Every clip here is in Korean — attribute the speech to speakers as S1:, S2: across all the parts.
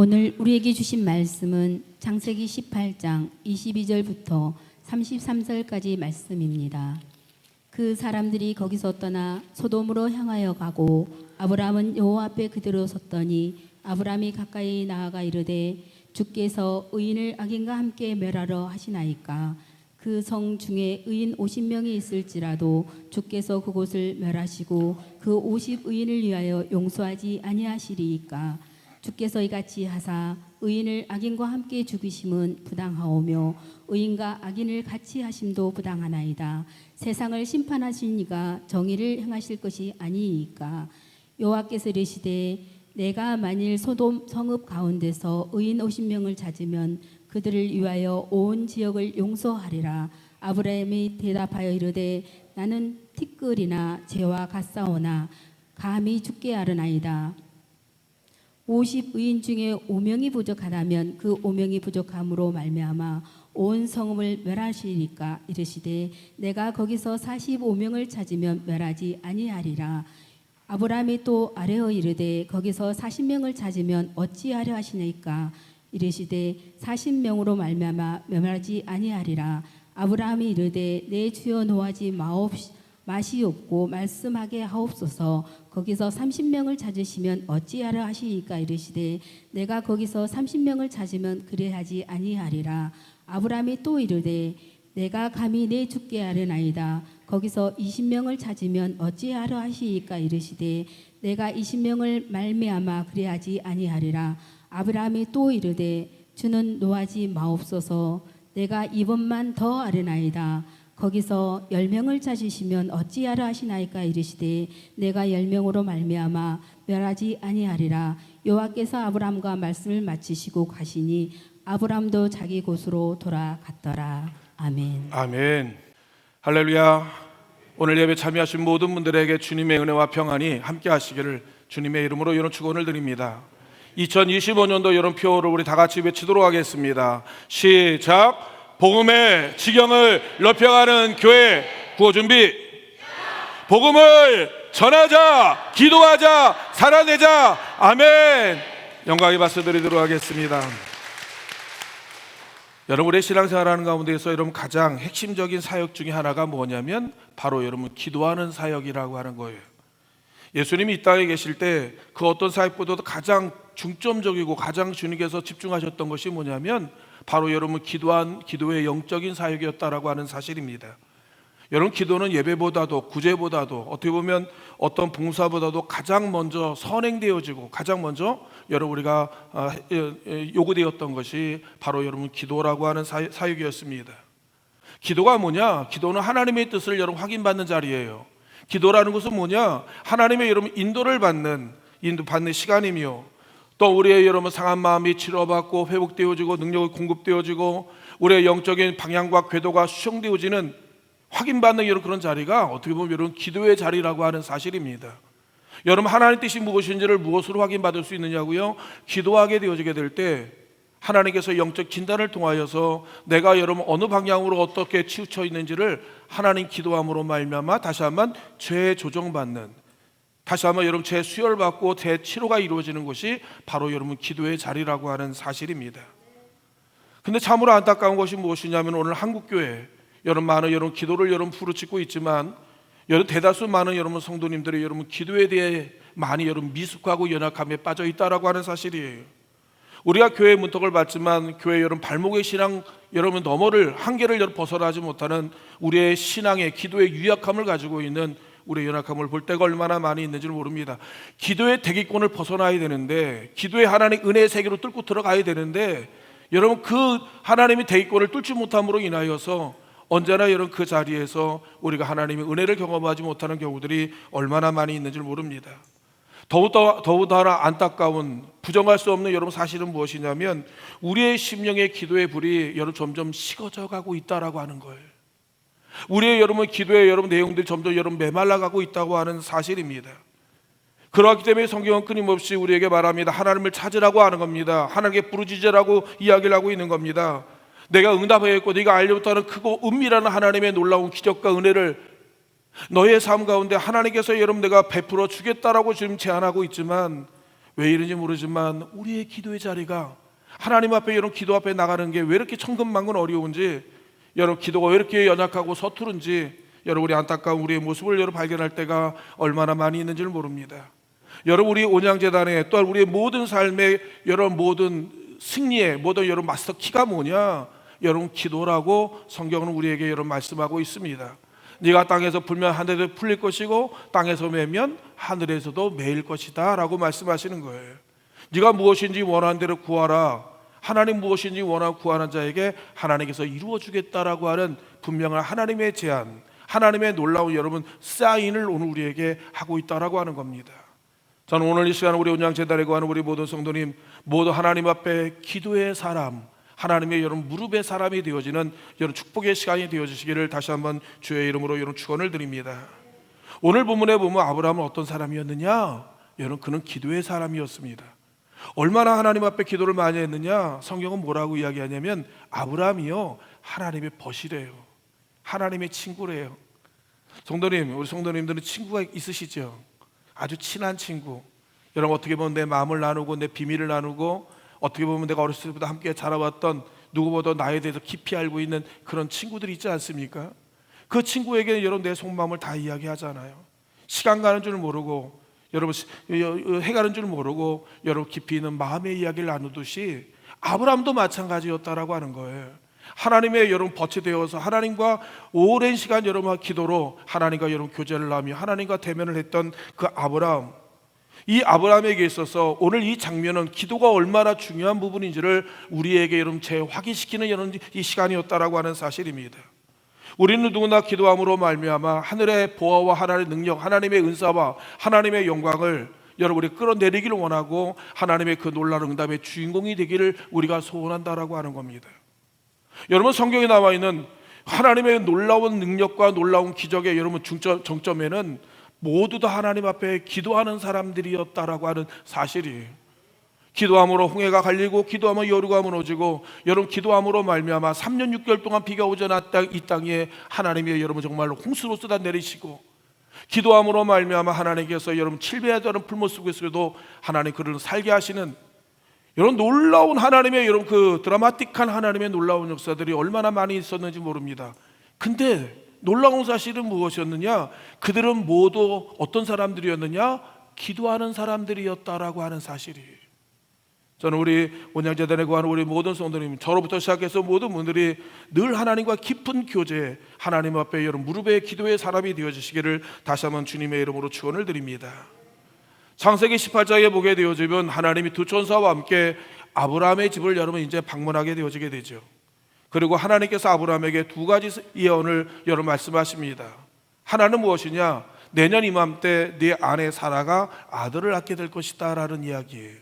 S1: 오늘 우리에게 주신 말씀은 창세기 18장 22절부터 33절까지 말씀입니다. 그 사람들이 거기서 떠나 소돔으로 향하여 가고 아브라함은 여호와 앞에 그대로 섰더니 아브라함이 가까이 나아가 이르되 주께서 의인을 악인과 함께 멸하러 하시나이까. 그 성 중에 의인 50명이 있을지라도 주께서 그곳을 멸하시고 그 50의인을 위하여 용서하지 아니하시리이까. 주께서 이같이 하사 의인을 악인과 함께 죽이심은 부당하오며 의인과 악인을 같이 하심도 부당하나이다. 세상을 심판하신 이가 정의를 행하실 것이 아니이까. 여호와께서 이르시되 내가 만일 소돔 성읍 가운데서 의인 50명을 찾으면 그들을 위하여 온 지역을 용서하리라. 아브라함이 대답하여 이르되 나는 티끌이나 재와 같사오나 감히 죽게 하려나이다. 50의인 중에 5명이 부족하다면 그 5명이 부족함으로 말미암아 온 성읍을 멸하시리까. 이르시되 내가 거기서 45명을 찾으면 멸하지 아니하리라. 아브라함이 또 아뢰어 이르되 거기서 40명을 찾으면 어찌하려 하시나이까. 이르시되 40명으로 말미암아 멸하지 아니하리라. 아브라함이 이르되 내 주여 노하지 마시옵고 말씀하게 하옵소서. 거기서 30명을 찾으시면 어찌하려 하시니까. 이르시되 내가 거기서 30명을 찾으면 그래하지 아니하리라. 아브라함이 또 이르되 내가 감히 내 죽게 하려나이다. 거기서 20명을 찾으면 어찌하려 하시니까. 이르시되 내가 20명을 말미암아 그래하지 아니하리라. 아브라함이 또 이르되 주는 노하지 마옵소서. 내가 이번만 더 하려나이다. 거기서 10명을 찾으시면 어찌하려 하시나이까. 이르시되 내가 10명으로 말미암아 멸하지 아니하리라. 여호와께서 아브라함과 말씀을 마치시고 가시니 아브라함도 자기 곳으로 돌아갔더라. 아멘.
S2: 아멘. 할렐루야. 오늘 예배 참여하신 모든 분들에게 주님의 은혜와 평안이 함께 하시기를 주님의 이름으로 이런 축원을 드립니다. 2025년도 여름표를 우리 다 같이 외치도록 하겠습니다. 시작. 복음의 지경을 높여가는 교회 구호 준비. 복음을 전하자, 기도하자, 살아내자. 아멘. 영광의 박수 드리도록 하겠습니다. 여러분, 우리 신앙생활하는 가운데서 여러분 가장 핵심적인 사역 중에 하나가 뭐냐면 바로 여러분 기도하는 사역이라고 하는 거예요. 예수님이 이 땅에 계실 때 그 어떤 사역보다도 가장 중점적이고 가장 주님께서 집중하셨던 것이 뭐냐면 바로 여러분 기도의 영적인 사역이었다라고 하는 사실입니다. 여러분, 기도는 예배보다도 구제보다도 어떻게 보면 어떤 봉사보다도 가장 먼저 선행되어지고 가장 먼저 여러분 우리가 요구되었던 것이 바로 여러분 기도라고 하는 사역이었습니다. 기도가 뭐냐? 기도는 하나님의 뜻을 여러분 확인받는 자리예요. 기도라는 것은 뭐냐? 하나님의 여러분 인도를 받는 시간이며 또 우리의 여러분 상한 마음이 치료받고 회복되어지고 능력이 공급되어지고 우리의 영적인 방향과 궤도가 수정되어지는 확인받는 여러분 그런 자리가 어떻게 보면 여러분 기도의 자리라고 하는 사실입니다. 여러분, 하나님 뜻이 무엇인지를 무엇으로 확인받을 수 있느냐고요? 기도하게 되어지게 될 때 하나님께서 영적 진단을 통하여서 내가 여러분 어느 방향으로 어떻게 치우쳐 있는지를 하나님 기도함으로 말미암아 다시 한번 재조정받는, 다시 한번 여러분 재수혈받고 재치료가 이루어지는 것이 바로 여러분 기도의 자리라고 하는 사실입니다. 근데 참으로 안타까운 것이 무엇이냐면 오늘 한국교회 여러분 많은 여러분 기도를 여러분 부르짖고 있지만 여러분 대다수 많은 여러분 성도님들이 여러분 기도에 대해 많이 여러분 미숙하고 연약함에 빠져 있다라고 하는 사실이에요. 우리가 교회의 문턱을 받지만 교회 여러분 발목의 신앙 여러분 너머를 한계를 여러분 벗어나지 못하는 우리의 신앙의 기도의 유약함을 가지고 있는 우리의 연약함을 볼 때가 얼마나 많이 있는지를 모릅니다. 기도의 대기권을 벗어나야 되는데, 기도의 하나님 은혜의 세계로 뚫고 들어가야 되는데 여러분 그 하나님의 대기권을 뚫지 못함으로 인하여서 언제나 여러분 그 자리에서 우리가 하나님의 은혜를 경험하지 못하는 경우들이 얼마나 많이 있는지를 모릅니다. 더욱더 안타까운 부정할 수 없는 여러분 사실은 무엇이냐면 우리의 심령의 기도의 불이 여러분 점점 식어져 가고 있다라고 하는 거예요. 우리의 여러분 기도의 여러분 내용들이 점점 여러분 메말라가고 있다고 하는 사실입니다. 그렇기 때문에 성경은 끊임없이 우리에게 말합니다. 하나님을 찾으라고 하는 겁니다. 하나님께 부르짖으라고 이야기를 하고 있는 겁니다. 내가 응답하였고 네가 알려부터는 크고 은밀한 하나님의 놀라운 기적과 은혜를 너의 삶 가운데 하나님께서 여러분 내가 베풀어 주겠다라고 지금 제안하고 있지만 왜 이런지 모르지만 우리의 기도의 자리가 하나님 앞에 여러분 기도 앞에 나가는 게 왜 이렇게 천근만근 어려운지, 여러분 기도가 왜 이렇게 연약하고 서투른지 여러분 우리 안타까운 우리의 모습을 여러분 발견할 때가 얼마나 많이 있는지를 모릅니다. 여러분 우리 온양재단에 또한 우리의 모든 삶의 여러분 모든 승리의 모든 여러분 마스터 키가 뭐냐? 여러분 기도라고 성경은 우리에게 여러분 말씀하고 있습니다. 네가 땅에서 풀면 하늘에서 풀릴 것이고 땅에서 매면 하늘에서도 매일 것이다 라고 말씀하시는 거예요. 네가 무엇인지 원하는 대로 구하라. 하나님 무엇인지 원하고 구하는 자에게 하나님께서 이루어 주겠다라고 하는 분명한 하나님의 제안, 하나님의 놀라운 여러분 사인을 오늘 우리에게 하고 있다라고 하는 겁니다. 저는 오늘 이 시간 우리 온양재단에 거하는 우리 모든 성도님 모두 하나님 앞에 기도의 사람, 하나님의 여러분 무릎의 사람이 되어지는 여러분 축복의 시간이 되어지시기를 다시 한번 주의 이름으로 여러분 축원을 드립니다. 오늘 본문에 보면 아브라함은 어떤 사람이었느냐? 여러분 그는 기도의 사람이었습니다. 얼마나 하나님 앞에 기도를 많이 했느냐? 성경은 뭐라고 이야기하냐면 아브라함이요 하나님의 벗이래요. 하나님의 친구래요. 성도님, 우리 성도님들은 친구가 있으시죠? 아주 친한 친구. 여러분 어떻게 보면 내 마음을 나누고 내 비밀을 나누고 어떻게 보면 내가 어렸을 때부터 함께 자라왔던 누구보다 나에 대해서 깊이 알고 있는 그런 친구들이 있지 않습니까? 그 친구에게 여러분 내 속마음을 다 이야기하잖아요. 시간 가는 줄 모르고 여러분 해 가는 줄 모르고 여러분 깊이 있는 마음의 이야기를 나누듯이 아브라함도 마찬가지였다라고 하는 거예요. 하나님의 여러분 벗이 되어서 하나님과 오랜 시간 여러분 기도로 하나님과 여러분 교제를 하며 하나님과 대면을 했던 그 아브라함, 이 아브라함에게 있어서 오늘 이 장면은 기도가 얼마나 중요한 부분인지를 우리에게 여러분 재확인시키는 여러분 이 시간이었다라고 하는 사실입니다. 우리는 누구나 기도함으로 말미암아 하늘의 보화와 하나님의 능력, 하나님의 은사와 하나님의 영광을 여러분 우리 끌어내리기를 원하고 하나님의 그 놀라운 응답의 주인공이 되기를 우리가 소원한다라고 하는 겁니다. 여러분 성경에 나와 있는 하나님의 놀라운 능력과 놀라운 기적의 여러분 정점에는 모두 다 하나님 앞에 기도하는 사람들이었다라고 하는 사실이에요. 기도함으로 홍해가 갈리고 기도하면 여류가 무너지고 여러분 기도함으로 말미암아 3년 6개월 동안 비가 오지 않았다 이 땅에 하나님이 여러분 정말로 홍수로 쏟아 내리시고 기도함으로 말미암아 하나님께서 여러분 7배에 달하는 풀못 속에서도 하나님 그를 살게 하시는 여러분 놀라운 하나님의 여러분 그 드라마틱한 하나님의 놀라운 역사들이 얼마나 많이 있었는지 모릅니다. 근데 놀라운 사실은 무엇이었느냐? 그들은 모두 어떤 사람들이었느냐? 기도하는 사람들이었다라고 하는 사실이에요. 저는 우리 온양재단에 거하는 우리 모든 성도님, 저로부터 시작해서 모든 분들이 늘 하나님과 깊은 교제, 하나님 앞에 여러분 무릎에 기도의 사람이 되어주시기를 다시 한번 주님의 이름으로 축원을 드립니다. 창세기 18장에 보게 되어지면 하나님이 두 천사와 함께 아브라함의 집을 여러분 이제 방문하게 되어지게 되죠. 그리고 하나님께서 아브라함에게 두 가지 예언을 여러분 말씀하십니다. 하나는 무엇이냐? 내년 이맘때 네 아내 사라가 아들을 낳게 될 것이다 라는 이야기예요.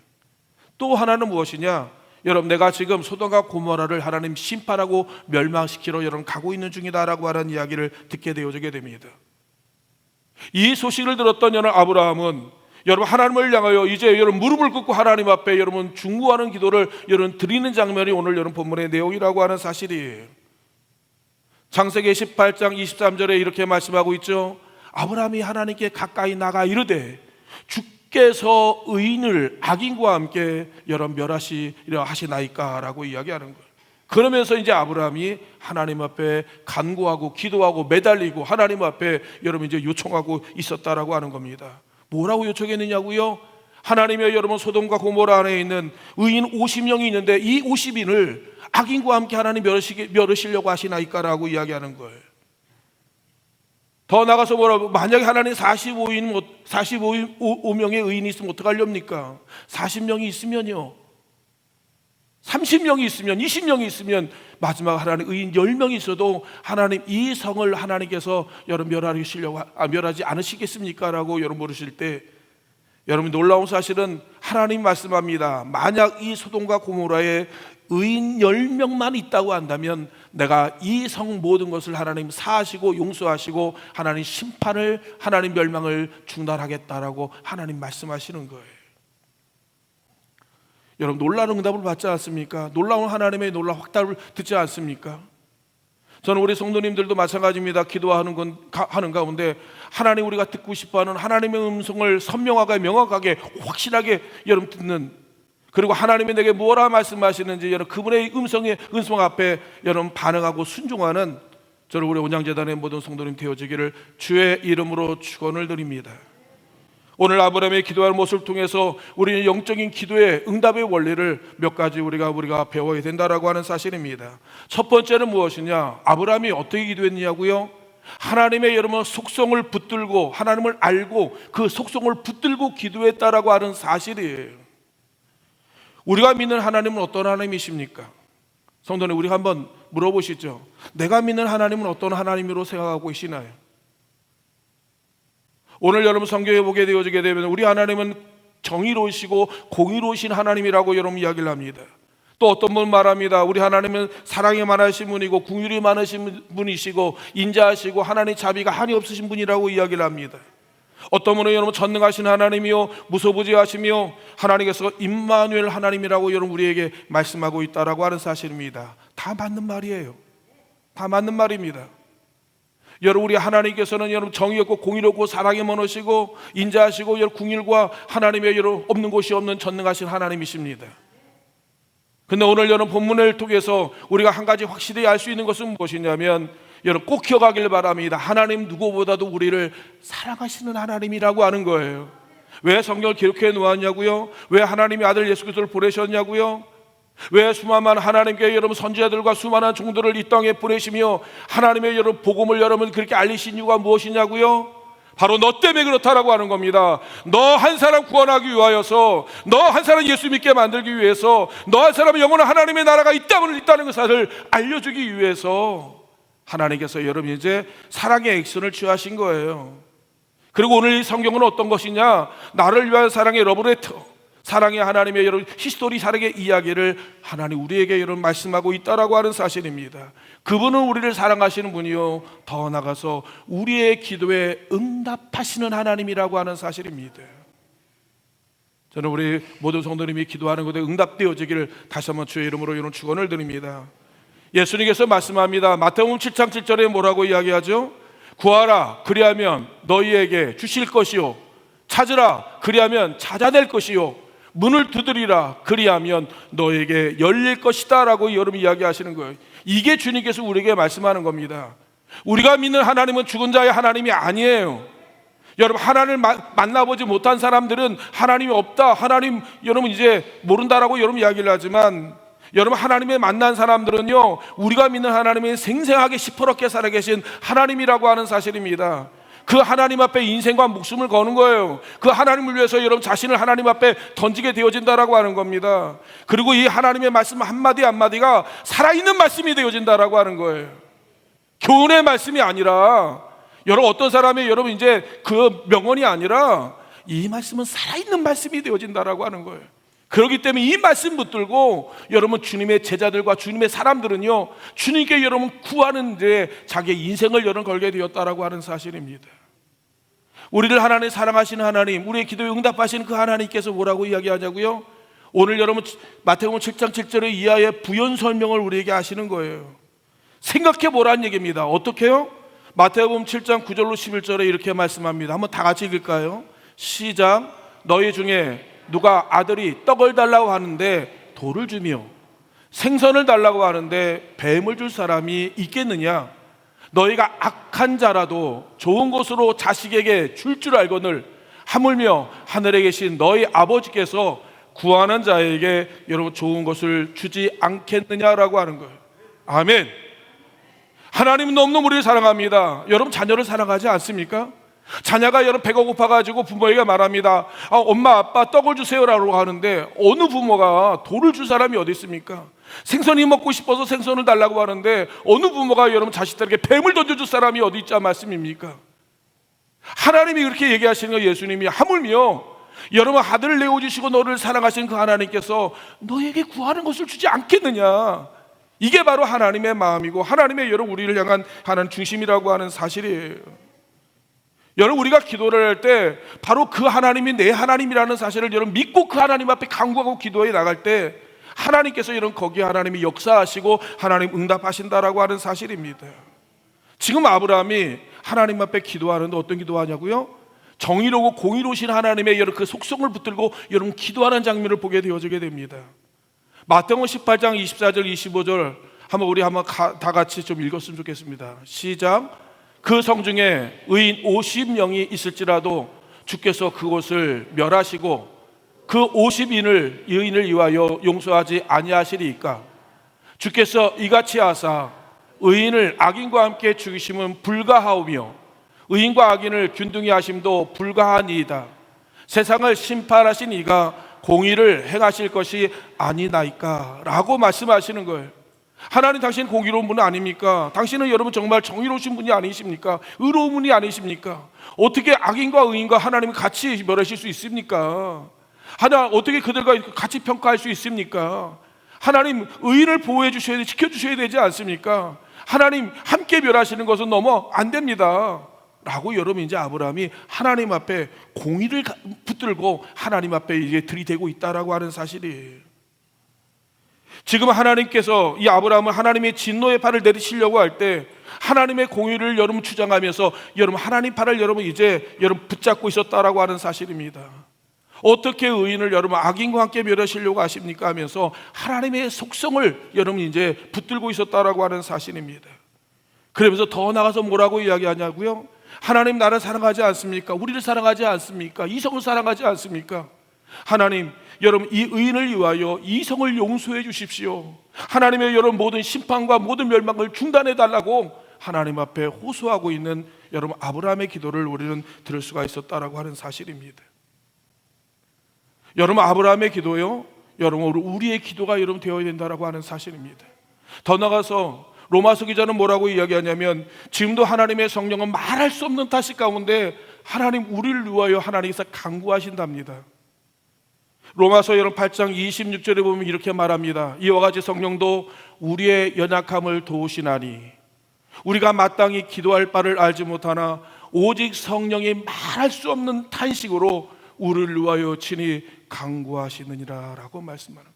S2: 또 하나는 무엇이냐? 여러분 내가 지금 소돔과 고모라를 하나님 심판하고 멸망시키러 여러분 가고 있는 중이다라고 하는 이야기를 듣게 되어지게 됩니다. 이 소식을 들었던 여러분 아브라함은 여러분 하나님을 향하여 이제 여러분 무릎을 꿇고 하나님 앞에 여러분 중구하는 기도를 여러분 드리는 장면이 오늘 여러분 본문의 내용이라고 하는 사실이에요. 창세기 18장 23절에 이렇게 말씀하고 있죠. 아브라함이 하나님께 가까이 나가 이르되 주께서 의인을 악인과 함께 여러분 멸하시려 하시나이까라고 이야기하는 거예요. 그러면서 이제 아브라함이 하나님 앞에 간구하고 기도하고 매달리고 하나님 앞에 여러분 이제 요청하고 있었다라고 하는 겁니다. 뭐라고 요청했느냐고요? 하나님의 여러분 소돔과 고모라 안에 있는 의인 50명이 있는데 이 50인을 악인과 함께 하나님 멸하시려고 하시나이까라고 이야기하는 거예요. 더 나가서 뭐라고? 만약에 하나님 45명의 의인이 있으면 어떡하렵니까? 40명이 있으면요, 30명이 있으면, 20명이 있으면, 마지막 하나님 의인 10명이 있어도 하나님 이 성을 하나님께서 여러분 멸하지 않으시겠습니까? 라고 여러분 물으실 때 여러분 놀라운 사실은 하나님 말씀합니다. 만약 이 소돔과 고모라에 의인 10명만 있다고 한다면 내가 이 성 모든 것을 하나님 사하시고 용서하시고 하나님 심판을 하나님 멸망을 중단하겠다라고 하나님 말씀하시는 거예요. 여러분 놀라운 응답을 받지 않습니까? 놀라운 하나님의 놀라운 확답을 듣지 않습니까? 저는 우리 성도님들도 마찬가지입니다. 하는 가운데 하나님 우리가 듣고 싶어하는 하나님의 음성을 선명하게 명확하게 확실하게 여러분 듣는, 그리고 하나님이 내게 뭐라 말씀하시는지 여러분 그분의 음성 앞에 여러분 반응하고 순종하는 저는 우리 온양재단의 모든 성도님 되어지기를 주의 이름으로 축원을 드립니다. 오늘 아브라함의 기도하는 모습을 통해서 우리는 영적인 기도의 응답의 원리를 몇 가지 우리가 배워야 된다라고 하는 사실입니다. 첫 번째는 무엇이냐? 아브라함이 어떻게 기도했냐고요? 하나님의 여러분 속성을 붙들고 하나님을 알고 그 속성을 붙들고 기도했다라고 하는 사실이에요. 우리가 믿는 하나님은 어떤 하나님이십니까? 성도님, 우리 한번 물어보시죠. 내가 믿는 하나님은 어떤 하나님으로 생각하고 계시나요? 오늘 여러분 성경에 보게 되어지게 되면 우리 하나님은 정의로우시고 공의로우신 하나님이라고 여러분 이야기를 합니다. 또 어떤 분 말합니다. 우리 하나님은 사랑이 많으신 분이고 긍휼이 많으신 분이시고 인자하시고 하나님 자비가 한이 없으신 분이라고 이야기를 합니다. 어떤 분은 여러분 전능하신 하나님이요 무소부지하시며 하나님께서 임마누엘 하나님이라고 여러분 우리에게 말씀하고 있다라고 하는 사실입니다. 다 맞는 말이에요. 다 맞는 말입니다. 여러분 우리 하나님께서는 여러분 정의롭고 공의롭고 사랑이 많으시고 인자하시고 여러분 긍휼과 하나님의 여러분 없는 곳이 없는 전능하신 하나님이십니다. 근데 오늘 여러분 본문을 통해서 우리가 한 가지 확실히 알 수 있는 것은 무엇이냐면 여러분 꼭 기억하길 바랍니다. 하나님 누구보다도 우리를 사랑하시는 하나님이라고 하는 거예요. 왜 성경을 기록해 놓았냐고요? 왜 하나님이 아들 예수 그리스도를 보내셨냐고요? 왜 수많은 하나님께 여러분 선지자들과 수많은 종들을 이 땅에 보내시며 하나님의 여러분 복음을 여러분 그렇게 알리신 이유가 무엇이냐고요? 바로 너 때문에 그렇다라고 하는 겁니다. 너 한 사람 구원하기 위하여서, 너 한 사람 예수 믿게 만들기 위해서, 너 한 사람의 영원한 하나님의 나라가 이 땅에 있다는 것을 알려주기 위해서 하나님께서 여러분 이제 사랑의 액션을 취하신 거예요. 그리고 오늘 이 성경은 어떤 것이냐? 나를 위한 사랑의 러브레터, 사랑의 하나님의 여러분 히스토리 사랑의 이야기를 하나님 우리에게 여러분 말씀하고 있다라고 하는 사실입니다. 그분은 우리를 사랑하시는 분이요 더 나아가서 우리의 기도에 응답하시는 하나님이라고 하는 사실입니다. 저는 우리 모든 성도님이 기도하는 것에 응답되어지기를 다시 한번 주의 이름으로 이런 축원을 드립니다. 예수님께서 말씀합니다. 마태복음 7장 7절에 뭐라고 이야기하죠? 구하라 그리하면 너희에게 주실 것이요 찾으라 그리하면 찾아낼 것이요 문을 두드리라 그리하면 너에게 열릴 것이다 라고 여러분 이야기하시는 거예요. 이게 주님께서 우리에게 말씀하는 겁니다. 우리가 믿는 하나님은 죽은 자의 하나님이 아니에요. 여러분 하나님을 만나보지 못한 사람들은 하나님이 없다, 하나님 여러분 이제 모른다라고 여러분 이야기를 하지만 여러분 하나님을 만난 사람들은요 우리가 믿는 하나님이 생생하게 시퍼렇게 살아계신 하나님이라고 하는 사실입니다. 그 하나님 앞에 인생과 목숨을 거는 거예요. 그 하나님을 위해서 여러분 자신을 하나님 앞에 던지게 되어진다라고 하는 겁니다. 그리고 이 하나님의 말씀 한마디 한마디가 살아있는 말씀이 되어진다라고 하는 거예요. 교훈의 말씀이 아니라 여러분 어떤 사람이 여러분 이제 그 명언이 아니라 이 말씀은 살아있는 말씀이 되어진다라고 하는 거예요. 그렇기 때문에 이 말씀 붙들고 여러분 주님의 제자들과 주님의 사람들은요 주님께 여러분 구하는 데 자기의 인생을 여러분 걸게 되었다라고 하는 사실입니다. 우리를 하나님 사랑하시는 하나님, 우리의 기도에 응답하시는 그 하나님께서 뭐라고 이야기하냐고요? 오늘 여러분 마태복음 7장 7절의 이하의 부연 설명을 우리에게 하시는 거예요. 생각해 보라는 얘기입니다. 어떻게요? 마태복음 7장 9절로 11절에 이렇게 말씀합니다. 한번 다 같이 읽을까요? 시작. 너희 중에 누가 아들이 떡을 달라고 하는데 돌을 주며 생선을 달라고 하는데 뱀을 줄 사람이 있겠느냐? 너희가 악한 자라도 좋은 것으로 자식에게 줄 줄 알거늘 하물며 하늘에 계신 너희 아버지께서 구하는 자에게 여러분 좋은 것을 주지 않겠느냐라고 하는 거예요. 아멘. 하나님은 너무너무 우리를 사랑합니다. 여러분 자녀를 사랑하지 않습니까? 자녀가 여러분 배가 고파가지고 부모에게 말합니다. 엄마 아빠 떡을 주세요라고 하는데 어느 부모가 돌을 줄 사람이 어디 있습니까? 생선이 먹고 싶어서 생선을 달라고 하는데 어느 부모가 여러분 자식들에게 뱀을 던져줄 사람이 어디 있자 말씀입니까? 하나님이 그렇게 얘기하시는 거예요. 예수님이 하물며 여러분 아들을 내어주시고 너를 사랑하시는 그 하나님께서 너에게 구하는 것을 주지 않겠느냐? 이게 바로 하나님의 마음이고 하나님의 여러분 우리를 향한 하나님 중심이라고 하는 사실이에요. 여러분 우리가 기도를 할 때 바로 그 하나님이 내 하나님이라는 사실을 여러분 믿고 그 하나님 앞에 간구하고 기도해 나갈 때 하나님께서 이런 거기에 하나님이 역사하시고 하나님 응답하신다라고 하는 사실입니다. 지금 아브라함이 하나님 앞에 기도하는데 어떤 기도하냐고요? 정의로고 공의로우신 하나님의 여러 그 속성을 붙들고 여러분 기도하는 장면을 보게 되어지게 됩니다. 마태복음 18장 24절 25절 한번 우리 다 같이 좀 읽었으면 좋겠습니다. 시작. 그 성중에 의인 50명이 있을지라도 주께서 그곳을 멸하시고 그 50인을 의인을 위하여 용서하지 아니하시리이까. 주께서 이같이 하사 의인을 악인과 함께 죽이심은 불가하오며 의인과 악인을 균등히 하심도 불가하니이다. 세상을 심판하신 이가 공의를 행하실 것이 아니나이까 라고 말씀하시는 거예요. 하나님, 당신 공의로운 분 아닙니까? 당신은 여러분 정말 정의로우신 분이 아니십니까? 의로운 분이 아니십니까? 어떻게 악인과 의인과 하나님이 같이 멸하실 수 있습니까? 어떻게 그들과 같이 평가할 수 있습니까? 하나님 의인을 보호해 주셔야 돼, 지켜 주셔야 되지 않습니까? 하나님 함께 멸하시는 것은 너무 안 됩니다 라고 여러분 이제 아브라함이 하나님 앞에 공의를 붙들고 하나님 앞에 이제 들이대고 있다라고 하는 사실이에요. 지금 하나님께서 이 아브라함을 하나님의 진노의 팔을 내리시려고 할 때 하나님의 공의를 여러분 주장하면서 여러분 하나님 팔을 여러분 이제 여러분 붙잡고 있었다라고 하는 사실입니다. 어떻게 의인을 여러분 악인과 함께 멸하시려고 하십니까 하면서 하나님의 속성을 여러분 이제 붙들고 있었다라고 하는 사실입니다. 그러면서 더 나가서 뭐라고 이야기하냐고요? 하나님 나를 사랑하지 않습니까? 우리를 사랑하지 않습니까? 이성을 사랑하지 않습니까? 하나님 여러분 이 의인을 위하여 이성을 용서해 주십시오. 하나님의 여러분 모든 심판과 모든 멸망을 중단해 달라고 하나님 앞에 호소하고 있는 여러분 아브라함의 기도를 우리는 들을 수가 있었다라고 하는 사실입니다. 여러분 아브라함의 기도요, 여러분 우리의 기도가 여러분 되어야 된다라고 하는 사실입니다. 더 나가서 로마서 기자는 뭐라고 이야기하냐면 지금도 하나님의 성령은 말할 수 없는 탓이 가운데 하나님 우리를 위하여 하나님께서 간구하신답니다. 로마서 여러분 8장 26절에 보면 이렇게 말합니다. 이와 같이 성령도 우리의 연약함을 도우시나니 우리가 마땅히 기도할 바를 알지 못하나 오직 성령이 말할 수 없는 탄식으로 우리를 위하여 친히 간구하시느니라 라고 말씀하는,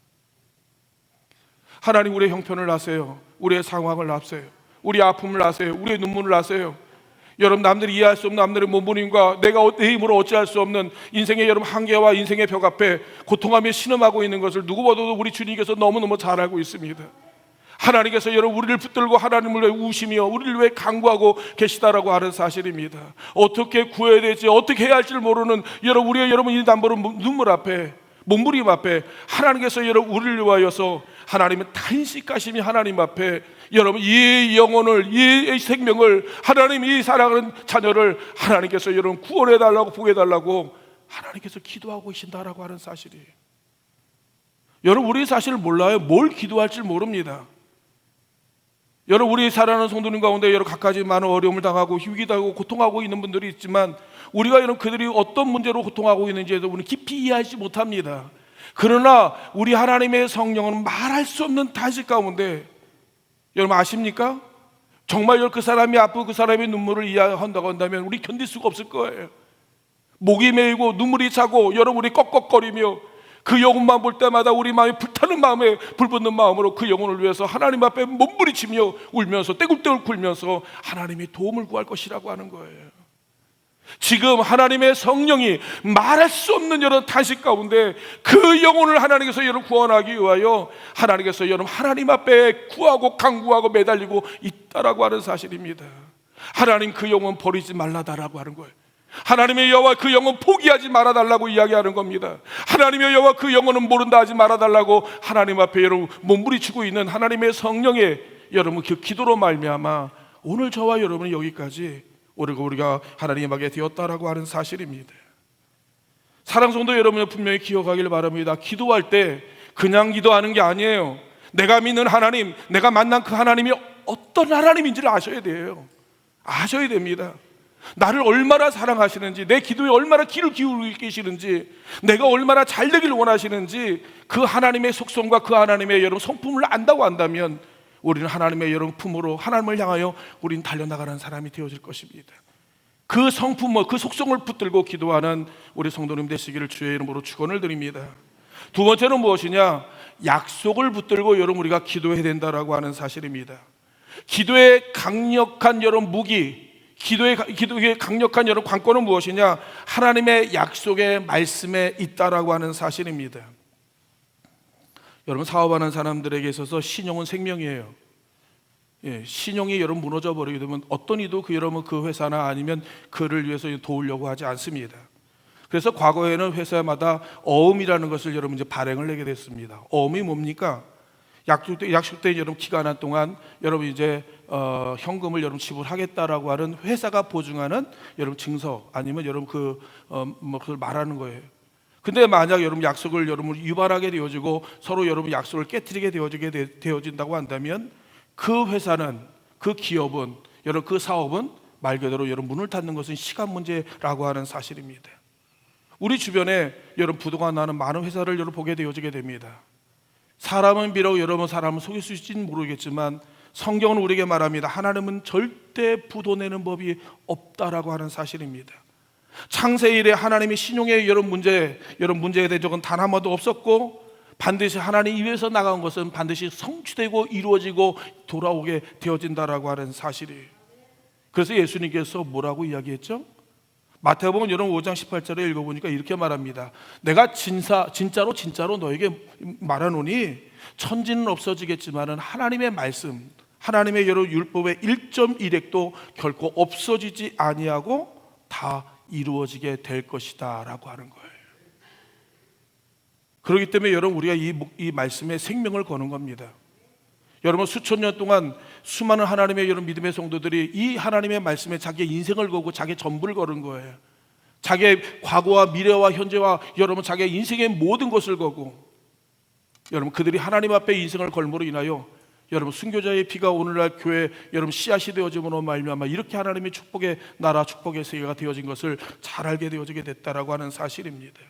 S2: 하나님 우리의 형편을 아세요. 우리의 상황을 아세요. 우리의 아픔을 아세요. 우리의 눈물을 아세요. 여러분 남들이 이해할 수 없는 남들의 몸부림과 내가 내 힘으로 어찌할 수 없는 인생의 여러분 한계와 인생의 벽 앞에 고통하며 신음하고 있는 것을 누구보다도 우리 주님께서 너무너무 잘 알고 있습니다. 하나님께서 여러분 우리를 붙들고 하나님을 위해 우시며 우리를 위해 간구하고 계시다라고 하는 사실입니다. 어떻게 구해야 될지 어떻게 해야 할지를 모르는 우리의 여러분 이 남부른 눈물 앞에 몸부림 앞에 하나님께서 여러분 우리를 위하여서 하나님의 탄식하심이 하나님 앞에 여러분 이 영혼을 이 생명을 하나님 이 사랑하는 자녀를 하나님께서 여러분 구원해 달라고 보게 달라고 하나님께서 기도하고 계신다라고 하는 사실이에요. 여러분 우리 사실을 몰라요. 뭘 기도할지 모릅니다. 여러분 우리 사랑하는 성도님 가운데 여러 갖가지 많은 어려움을 당하고 희귀도 하고 고통하고 있는 분들이 있지만 우리가 여러분 그들이 어떤 문제로 고통하고 있는지에도 우리는 깊이 이해하지 못합니다. 그러나 우리 하나님의 성령은 말할 수 없는 탄식 가운데 여러분 아십니까? 정말 그 사람이 아프고 그 사람의 눈물을 이해한다고 한다면 우리 견딜 수가 없을 거예요. 목이 메이고 눈물이 차고 여러분 우리 꺽꺽거리며 그 영혼만 볼 때마다 우리 마음이 불타는 마음에 불붙는 마음으로 그 영혼을 위해서 하나님 앞에 몸부림치며 울면서 떼굴떼굴 굴면서 하나님의 도움을 구할 것이라고 하는 거예요. 지금 하나님의 성령이 말할 수 없는 여러 탄식 가운데 그 영혼을 하나님께서 여러분 구원하기 위하여 하나님께서 여러분 하나님 앞에 구하고 간구하고 매달리고 있다라고 하는 사실입니다. 하나님 그 영혼 버리지 말라다라고 하는 거예요. 하나님의 여호와 그 영혼 포기하지 말아달라고 이야기하는 겁니다. 하나님의 여호와 그 영혼은 모른다 하지 말아달라고 하나님 앞에 여러분 몸부림치고 있는 하나님의 성령의 여러분 그 기도로 말미암아 오늘 저와 여러분이 여기까지 우리가 하나님에게 되었다라고 하는 사실입니다. 사랑하는 성도 여러분은 분명히 기억하길 바랍니다. 기도할 때 그냥 기도하는 게 아니에요. 내가 믿는 하나님, 내가 만난 그 하나님이 어떤 하나님인지를 아셔야 돼요. 아셔야 됩니다. 나를 얼마나 사랑하시는지, 내 기도에 얼마나 귀를 기울이고 계시는지, 내가 얼마나 잘 되기를 원하시는지 그 하나님의 속성과 그 하나님의 여러분 성품을 안다고 한다면 우리는 하나님의 여러분 품으로 하나님을 향하여 우리는 달려나가는 사람이 되어질 것입니다. 그 성품을 그 속성을 붙들고 기도하는 우리 성도님 되시기를 주의 이름으로 축원을 드립니다. 두 번째는 무엇이냐? 약속을 붙들고 여러분 우리가 기도해야 된다라고 하는 사실입니다. 기도의 강력한 여러분 무기, 기도의 강력한 여러분 관건은 무엇이냐? 하나님의 약속의 말씀에 있다라고 하는 사실입니다. 여러분 사업하는 사람들에게 있어서 신용은 생명이에요. 신용이 여러분 무너져 버리게 되면 어떤 이도 여러분 그 회사나 아니면 그를 위해서 도우려고 하지 않습니다. 그래서 과거에는 회사마다 어음이라는 것을 여러분 이제 발행을 내게 됐습니다. 어음이 뭡니까? 약속된 여러분 기간 동안 여러분 이제 현금을 여러분 지불하겠다라고 하는 회사가 보증하는 여러분 증서 아니면 여러분 그걸 말하는 거예요. 근데 만약 여러분 약속을 여러분 위반하게 되어지고 서로 여러분 약속을 깨뜨리게 되어진다고 한다면 그 회사는, 그 기업은, 여러분 그 사업은 말 그대로 여러분 문을 닫는 것은 시간 문제라고 하는 사실입니다. 우리 주변에 여러분 부도가 나는 많은 회사를 여러분 보게 되어지게 됩니다. 사람은 비록 여러분 사람을 속일 수 있을지는 모르겠지만 성경은 우리에게 말합니다. 하나님은 절대 부도 내는 법이 없다라고 하는 사실입니다. 창세 이래 하나님의 신용의 여러분 문제에 대한 적은 단 한 번도 없었고 반드시 하나님 위에서 나간 것은 반드시 성취되고 이루어지고 돌아오게 되어진다라고 하는 사실이에요. 그래서 예수님께서 뭐라고 이야기했죠? 마태복음 여러분 5장 18절에 읽어보니까 이렇게 말합니다. 내가 진짜로 너에게 말하노니 천지는 없어지겠지만은 하나님의 말씀, 하나님의 여러 율법의 1.1획도 결코 없어지지 아니하고 다 이루어지게 될 것이다 라고 하는 거예요. 그렇기 때문에 여러분 우리가 이 말씀에 생명을 거는 겁니다. 여러분 수천 년 동안 수많은 하나님의 여러분 믿음의 성도들이 이 하나님의 말씀에 자기의 인생을 걸고 자기의 전부를 걸은 거예요. 자기의 과거와 미래와 현재와 여러분 자기의 인생의 모든 것을 걸고 여러분 그들이 하나님 앞에 인생을 걸므로 인하여 여러분 순교자의 피가 오늘날 교회 여러분 씨앗이 되어짐으로 말미암아 이렇게 하나님의 축복의 나라 축복의 세계가 되어진 것을 잘 알게 되어지게 됐다라고 하는 사실입니다.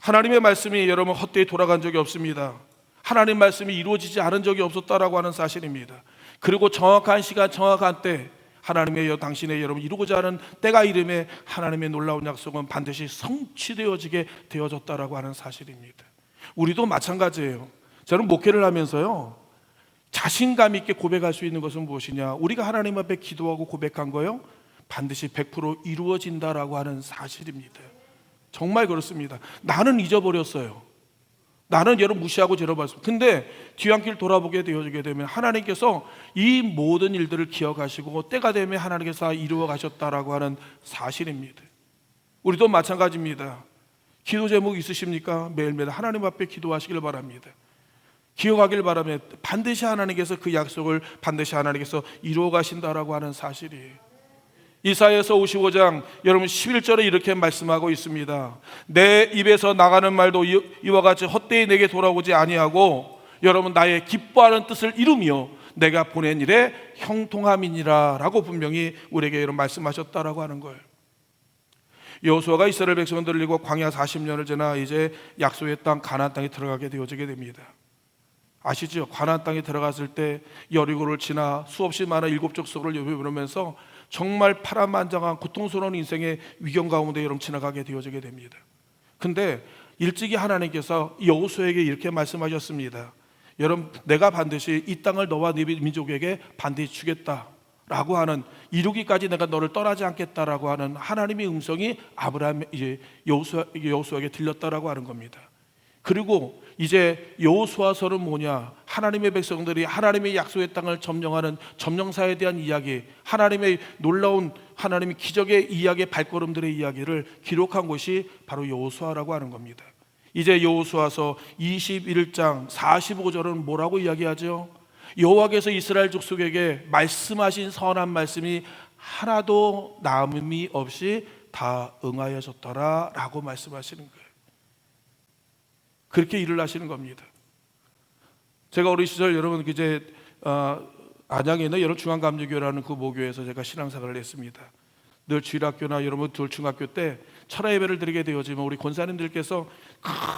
S2: 하나님의 말씀이 여러분 헛되이 돌아간 적이 없습니다. 하나님 말씀이 이루어지지 않은 적이 없었다라고 하는 사실입니다. 그리고 정확한 시간 정확한 때 하나님의 당신의 여러분 이루고자 하는 때가 이름에 하나님의 놀라운 약속은 반드시 성취되어지게 되어졌다라고 하는 사실입니다. 우리도 마찬가지예요. 저는 목회를 하면서요 자신감 있게 고백할 수 있는 것은 무엇이냐? 우리가 하나님 앞에 기도하고 고백한 거요 반드시 100% 이루어진다라고 하는 사실입니다. 정말 그렇습니다. 나는 잊어버렸어요. 나는 여러분 무시하고 지나봤습니다. 근데 뒤안길 돌아보게 되어지게 되면 하나님께서 이 모든 일들을 기억하시고 때가 되면 하나님께서 이루어 가셨다라고 하는 사실입니다. 우리도 마찬가지입니다. 기도 제목 있으십니까? 매일매일 하나님 앞에 기도하시길 바랍니다. 기억하길 바라면 반드시 하나님께서 그 약속을 반드시 하나님께서 이루어 가신다라고 하는 사실이에요. 이사야서 55장 여러분 11절에 이렇게 말씀하고 있습니다. 내 입에서 나가는 말도 이와 같이 헛되이 내게 돌아오지 아니하고 여러분 나의 기뻐하는 뜻을 이루며 내가 보낸 일에 형통함이니라 라고 분명히 우리에게 이런 말씀하셨다라고 하는 거예요. 여호수아가 이스라엘 백성을 들리고 광야 40년을 지나 이제 약속의 땅 가나안 땅에 들어가게 되어지게 됩니다. 아시죠? 가나안 땅에 들어갔을 때 여리고를 지나 수없이 많은 일곱 족속을 이루면서 정말 파란만장한 고통스러운 인생의 위경 가운데 여러분 지나가게 되어지게 됩니다. 근데 일찍이 하나님께서 여호수아에게 이렇게 말씀하셨습니다. 여러분 내가 반드시 이 땅을 너와 네 민족에게 반드시 주겠다라고 하는 이루기까지 내가 너를 떠나지 않겠다라고 하는 하나님의 음성이 여호수아에게 들렸다라고 하는 겁니다. 그리고 이제 여호수아서는 뭐냐? 하나님의 백성들이 하나님의 약속의 땅을 점령하는 점령사에 대한 이야기, 하나님의 놀라운 하나님의 기적의 이야기의 발걸음들의 이야기를 기록한 것이 바로 여호수아라고 하는 겁니다. 이제 여호수아서 21장 45절은 뭐라고 이야기하죠? 여호와께서 이스라엘 족속에게 말씀하신 선한 말씀이 하나도 남음이 없이 다 응하여졌더라 라고 말씀하시는 거예요. 그렇게 일을 하시는 겁니다. 제가 어린 시절 여러분 이제 안양에 있는 여러분 중앙감리교회라는 그 모교에서 제가 신앙생활을 했습니다. 늘 주일학교나 여러분 둘중학교 때 철야 예배를 드리게 되어지면 우리 권사님들께서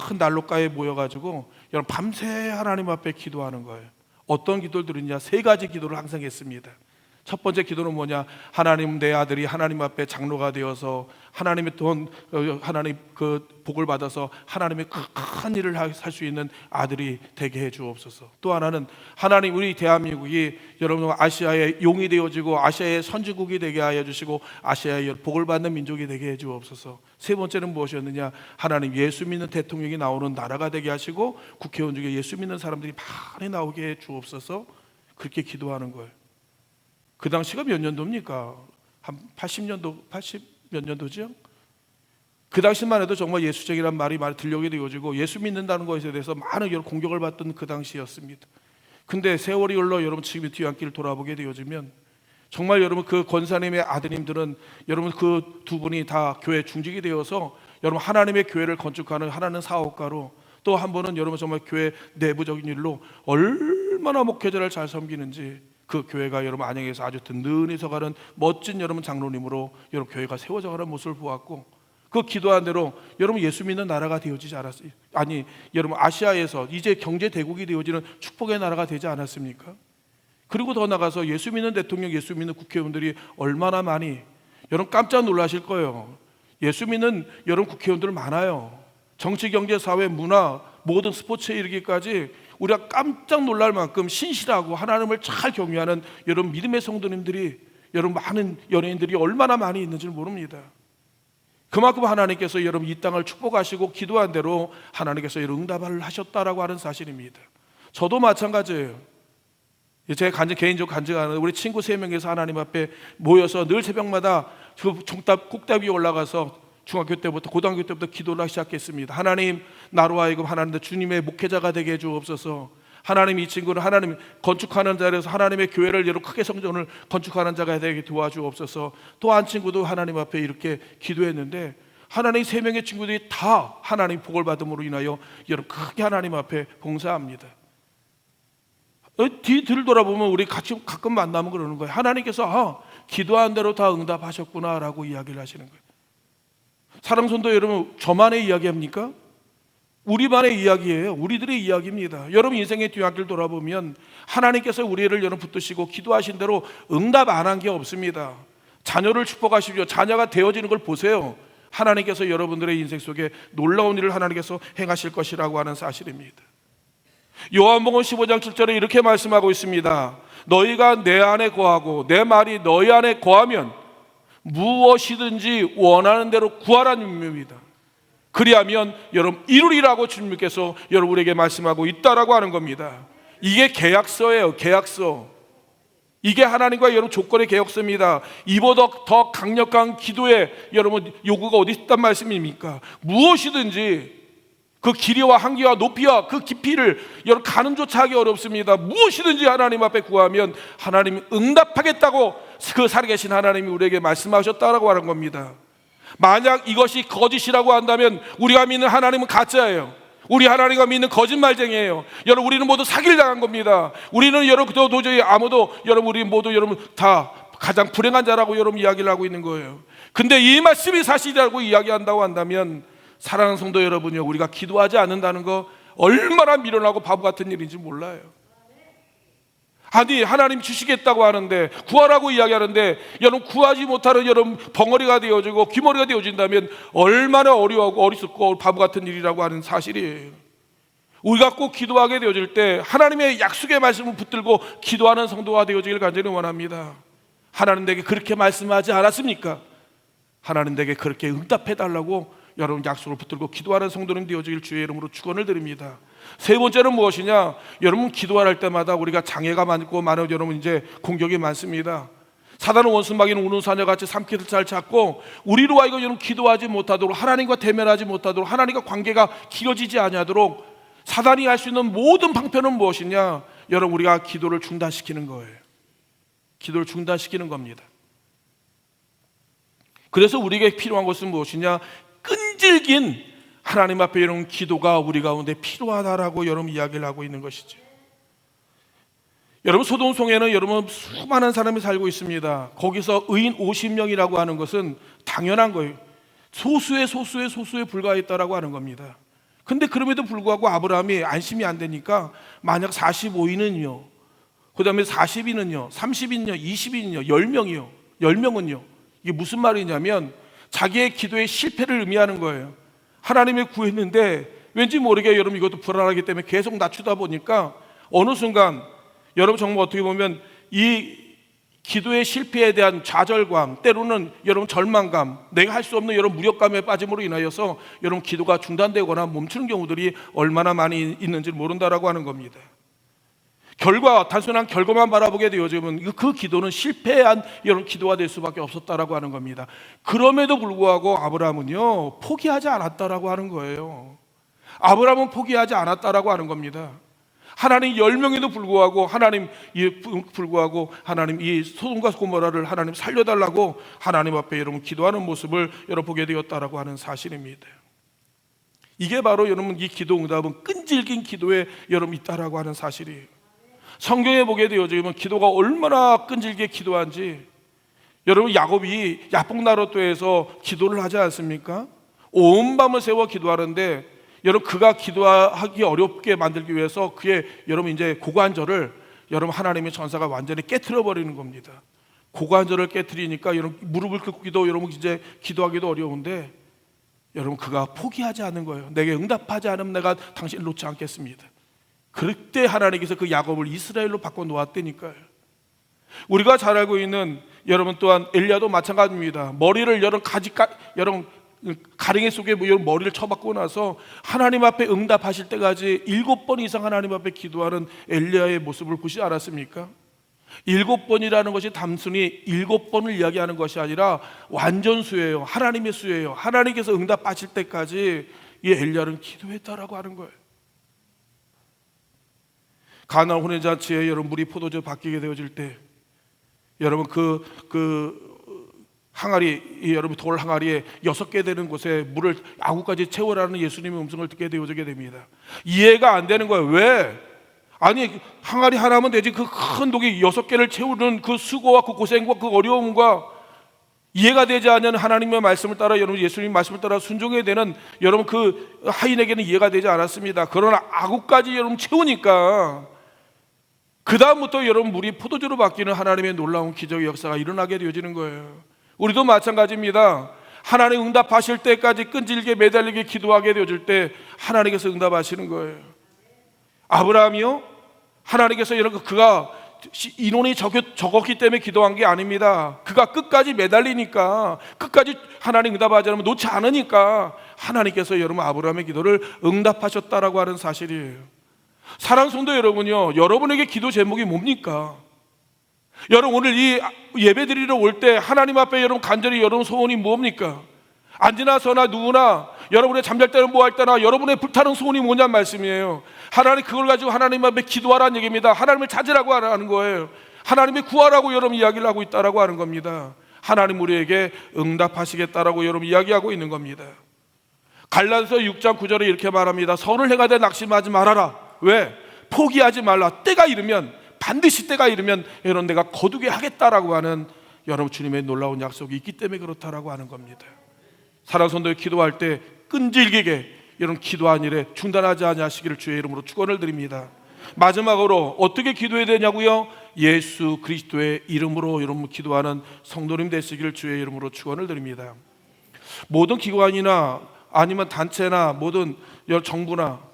S2: 큰 난로가에 모여가지고 여러분 밤새 하나님 앞에 기도하는 거예요. 어떤 기도를 드리냐? 3가지 기도를 항상 했습니다. 첫 번째 기도는 뭐냐? 하나님, 내 아들이 하나님 앞에 장로가 되어서 하나님의 하나님 그 복을 받아서 하나님의 큰 일을 할 수 있는 아들이 되게 해 주옵소서. 또 하나는 하나님, 우리 대한민국이 여러분 아시아의 용이 되어지고 아시아의 선진국이 되게 하여 주시고 아시아의 복을 받는 민족이 되게 해 주옵소서. 세 번째는 무엇이었느냐? 하나님, 예수 믿는 대통령이 나오는 나라가 되게 하시고 국회의원 중에 예수 믿는 사람들이 많이 나오게 해 주옵소서. 그렇게 기도하는 거예요. 그 당시가 몇 년도입니까? 한 80년도, 80 몇 년도죠? 그 당시만 해도 정말 예수적이란 말이 많이 들려오게 되어지고 예수 믿는다는 것에 대해서 많은 공격을 받던 그 당시였습니다. 근데 세월이 흘러 여러분 지금 뒤안길을 돌아보게 되어지면 정말 여러분 그 권사님의 아드님들은 여러분 그 두 분이 다 교회 중직이 되어서 여러분 하나님의 교회를 건축하는 하나는 사업가로, 또 한 번은 여러분 정말 교회 내부적인 일로 얼마나 목회자를 잘 섬기는지 그 교회가 여러분 안양에서 아주 든든히 서가는 멋진 여러분 장로님으로 여러분 교회가 세워져가는 모습을 보았고, 그 기도한 대로 여러분 예수 믿는 나라가 되어지지 않았어요? 아니 여러분 아시아에서 이제 경제 대국이 되어지는 축복의 나라가 되지 않았습니까? 그리고 더 나가서 예수 믿는 대통령, 예수 믿는 국회의원들이 얼마나 많이, 여러분 깜짝 놀라실 거예요. 예수 믿는 여러분 국회의원들 많아요. 정치, 경제, 사회, 문화, 모든 스포츠에 이르기까지 우리가 깜짝 놀랄 만큼 신실하고 하나님을 잘 경외하는 여러분 믿음의 성도님들이, 여러분 많은 연예인들이 얼마나 많이 있는지 모릅니다. 그만큼 하나님께서 여러분 이 땅을 축복하시고 기도한 대로 하나님께서 여러분 응답을 하셨다라고 하는 사실입니다. 저도 마찬가지예요. 제가 개인적으로 간증하는 우리 친구 3명에서 하나님 앞에 모여서 늘 새벽마다 그 꼭대기 위에 올라가서 중학교 때부터 고등학교 때부터 기도를 하기 시작했습니다. 하나님, 나로 하여금 하나님 주님의 목회자가 되게 해주옵소서. 하나님, 이 친구를 하나님 건축하는 자리에서 하나님의 교회를 여러 크게 성전을 건축하는 자가 되게 도와주옵소서. 또 한 친구도 하나님 앞에 이렇게 기도했는데 하나님 3명의 친구들이 다 하나님 복을 받음으로 인하여 여러분 크게 하나님 앞에 봉사합니다. 뒤를 돌아보면 우리 같이 가끔 만나면 그러는 거예요. 하나님께서 기도한 대로 다 응답하셨구나라고 이야기를 하시는 거예요. 사랑하는 성도 여러분, 저만의 이야기합니까? 우리만의 이야기예요. 우리들의 이야기입니다. 여러분 인생의 뒤안길 돌아보면 하나님께서 우리를 여러분 붙드시고 기도하신 대로 응답 안 한 게 없습니다. 자녀를 축복하십시오. 자녀가 되어지는 걸 보세요. 하나님께서 여러분들의 인생 속에 놀라운 일을 하나님께서 행하실 것이라고 하는 사실입니다. 요한복음 15장 7절에 이렇게 말씀하고 있습니다. 너희가 내 안에 거하고 내 말이 너희 안에 거하면 무엇이든지 원하는 대로 구하라는 의미입니다. 그리하면 여러분 이루리라고 주님께서 여러분에게 말씀하고 있다라고 하는 겁니다. 이게 계약서예요. 계약서. 이게 하나님과 여러분 조건의 계약서입니다. 이보다 더 강력한 기도의 여러분 요구가 어디 있단 말씀입니까? 무엇이든지 그 길이와 한기와 높이와 그 깊이를 여러분 가늠조차 하기 어렵습니다. 무엇이든지 하나님 앞에 구하면 하나님이 응답하겠다고 그 살아계신 하나님이 우리에게 말씀하셨다라고 하는 겁니다. 만약 이것이 거짓이라고 한다면 우리가 믿는 하나님은 가짜예요. 우리 하나님과 믿는 거짓말쟁이에요. 여러분 우리는 모두 사기를 당한 겁니다. 우리는 여러분 도저히 아무도 여러분 우리 모두 여러분 다 가장 불행한 자라고 여러분 이야기를 하고 있는 거예요. 근데 이 말씀이 사실이라고 이야기한다고 한다면 사랑하는 성도 여러분이요, 우리가 기도하지 않는다는 거 얼마나 미련하고 바보 같은 일인지 몰라요. 아니 하나님 주시겠다고 하는데 구하라고 이야기하는데 여러분 구하지 못하는 여러분 벙어리가 되어지고 귀머리가 되어진다면 얼마나 어려워하고 어리석고 바보 같은 일이라고 하는 사실이에요. 우리가 꼭 기도하게 되어질 때 하나님의 약속의 말씀을 붙들고 기도하는 성도가 되어지길 간절히 원합니다. 하나님 내게 그렇게 말씀하지 않았습니까? 하나님 내게 그렇게 응답해달라고 여러분 약속을 붙들고 기도하는 성도는 되어지길 주의 이름으로 축원을 드립니다. 세 번째는 무엇이냐? 여러분 기도할 때마다 우리가 장애가 많고 많은 여러분 이제 공격이 많습니다. 사단은 원수마귀는 우는 사녀같이 삼키를 잘 찾고 우리로 하여금 여러분 기도하지 못하도록, 하나님과 대면하지 못하도록, 하나님과 관계가 길어지지 아니하도록 사단이 할 수 있는 모든 방편은 무엇이냐? 여러분 우리가 기도를 중단시키는 거예요. 기도를 중단시키는 겁니다. 그래서 우리에게 필요한 것은 무엇이냐? 끈질긴 하나님 앞에 이런 기도가 우리 가운데 필요하다라고 여러분 이야기를 하고 있는 것이죠. 여러분 소돔성에는 여러분 수많은 사람이 살고 있습니다. 거기서 의인 50명이라고 하는 것은 당연한 거예요. 소수에 불과했다라고 하는 겁니다. 근데 그럼에도 불구하고 아브라함이 안심이 안 되니까 만약 45인은요 그 다음에 40인은요, 30인요, 20인요, 10명이요. 10명은요. 이게 무슨 말이냐면 자기의 기도의 실패를 의미하는 거예요. 하나님이 구했는데 왠지 모르게 여러분 이것도 불안하기 때문에 계속 낮추다 보니까 어느 순간 여러분 정말 어떻게 보면 이 기도의 실패에 대한 좌절감, 때로는 여러분 절망감, 내가 할 수 없는 여러분 무력감에 빠짐으로 인하여서 여러분 기도가 중단되거나 멈추는 경우들이 얼마나 많이 있는지 모른다라고 하는 겁니다. 단순한 결과만 바라보게 되어지면 그 기도는 실패한 이런 기도가 될 수밖에 없었다라고 하는 겁니다. 그럼에도 불구하고 아브라함은요, 포기하지 않았다라고 하는 거예요. 아브라함은 포기하지 않았다라고 하는 겁니다. 하나님 10명에도 불구하고 하나님 이 소돔과 고모라를 하나님 살려달라고 하나님 앞에 여러분 기도하는 모습을 여러분 보게 되었다라고 하는 사실입니다. 이게 바로 여러분 이 기도 응답은 끈질긴 기도에 여러분 있다라고 하는 사실이에요. 성경에 보게 되어지면 기도가 얼마나 끈질게 기도한지 여러분 야곱이 야복나루터에서 기도를 하지 않습니까? 온 밤을 새워 기도하는데 여러분 그가 기도하기 어렵게 만들기 위해서 그의 여러분 이제 고관절을 여러분 하나님의 전사가 완전히 깨트려 버리는 겁니다. 고관절을 깨트리니까 여러분 무릎을 꿇기도 여러분 이제 기도하기도 어려운데 여러분 그가 포기하지 않는 거예요. 내게 응답하지 않으면 내가 당신을 놓지 않겠습니다. 그때 하나님께서 그 야곱을 이스라엘로 바꿔 놓았다니까요. 우리가 잘 알고 있는 여러분 또한 엘리야도 마찬가지입니다. 머리를 여러분 가랭이 속에 머리를 쳐박고 나서 하나님 앞에 응답하실 때까지 7번 이상 하나님 앞에 기도하는 엘리야의 모습을 보시지 않았습니까? 7번이라는 것이 단순히 7번을 이야기하는 것이 아니라 완전 수예요. 하나님의 수예요. 하나님께서 응답하실 때까지 이 엘리야는 기도했다라고 하는 거예요. 가나 혼인잔치에 여러분 물이 포도주 바뀌게 되어질 때 여러분 항아리 여러분 돌 항아리에 6개 되는 곳에 물을 아구까지 채우라는 예수님의 음성을 듣게 되어지게 됩니다. 이해가 안 되는 거예요. 왜? 아니 항아리 하나면 되지 그 큰 독이 6개를 채우는 그 수고와 그 고생과 그 어려움과 이해가 되지 않는 하나님의 말씀을 따라 여러분 예수님 말씀을 따라 순종해야 되는 여러분 그 하인에게는 이해가 되지 않았습니다. 그러나 아구까지 여러분 채우니까 그 다음부터 여러분 물이 포도주로 바뀌는 하나님의 놀라운 기적의 역사가 일어나게 되어지는 거예요. 우리도 마찬가지입니다. 하나님 응답하실 때까지 끈질게 매달리게 기도하게 되어질 때 하나님께서 응답하시는 거예요. 아브라함이요? 하나님께서 여러분 그가 인원이 적었기 때문에 기도한 게 아닙니다. 그가 끝까지 매달리니까 끝까지 하나님 응답하지 않으면 놓지 않으니까 하나님께서 여러분 아브라함의 기도를 응답하셨다라고 하는 사실이에요. 사랑하는 성도 여러분요, 여러분에게 기도 제목이 뭡니까? 여러분 오늘 이 예배 드리러 올 때 하나님 앞에 여러분 간절히 여러분 소원이 뭡니까? 앉으나 서나 누구나 여러분의 잠잘 때나 뭐 할 때나 여러분의 불타는 소원이 뭐냐는 말씀이에요. 하나님 그걸 가지고 하나님 앞에 기도하라는 얘기입니다. 하나님을 찾으라고 하는 거예요. 하나님의 구하라고 여러분 이야기를 하고 있다라고 하는 겁니다. 하나님 우리에게 응답하시겠다라고 여러분 이야기하고 있는 겁니다. 갈라디아서 6장 9절에 이렇게 말합니다. 선을 행하되 낙심하지 말아라. 왜? 포기하지 말라. 때가 이르면 반드시 때가 이르면 여러분 내가 거두게 하겠다라고 하는 여러분 주님의 놀라운 약속이 있기 때문에 그렇다라고 하는 겁니다. 사랑하는 성도 기도할 때 끈질기게 여러분 기도한 일에 중단하지 아니하시기를 주의 이름으로 축원을 드립니다. 마지막으로 어떻게 기도해야 되냐고요? 예수 그리스도의 이름으로 여러분 기도하는 성도님 되시기를 주의 이름으로 축원을 드립니다. 모든 기관이나 아니면 단체나 모든 정부나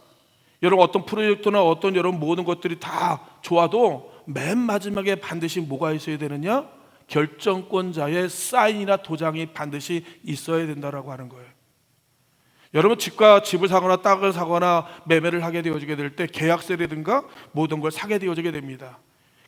S2: 여러분 어떤 프로젝트나 어떤 여러분 모든 것들이 다 좋아도 맨 마지막에 반드시 뭐가 있어야 되느냐? 결정권자의 사인이나 도장이 반드시 있어야 된다라고 하는 거예요. 여러분 집을 사거나 땅을 사거나 매매를 하게 되어지게 될 때 계약서라든가 모든 걸 사게 되어지게 됩니다.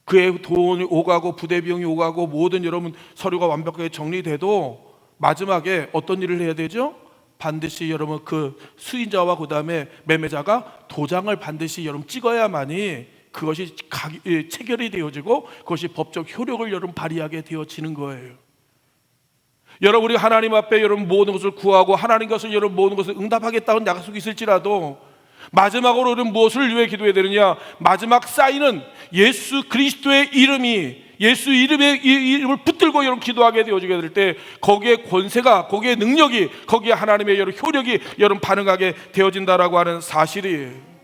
S2: 그의 돈이 오가고 부대 비용이 오가고 모든 여러분 서류가 완벽하게 정리돼도 마지막에 어떤 일을 해야 되죠? 반드시 여러분 그 수인자와 그 다음에 매매자가 도장을 반드시 여러분 찍어야만이 그것이 체결이 되어지고 그것이 법적 효력을 여러분 발휘하게 되어지는 거예요. 여러분 우리 하나님 앞에 여러분 모든 것을 구하고 하나님 것을 여러분 모든 것을 응답하겠다는 약속이 있을지라도 마지막으로 우리는 무엇을 위해 기도해야 되느냐? 마지막 사인은 예수 그리스도의 이름이 예수 이름을 붙들고 여러분 기도하게 되어지게 될 때 거기에 권세가 거기에 능력이 거기에 하나님의 여러분 효력이 여러분 반응하게 되어진다라고 하는 사실이에요.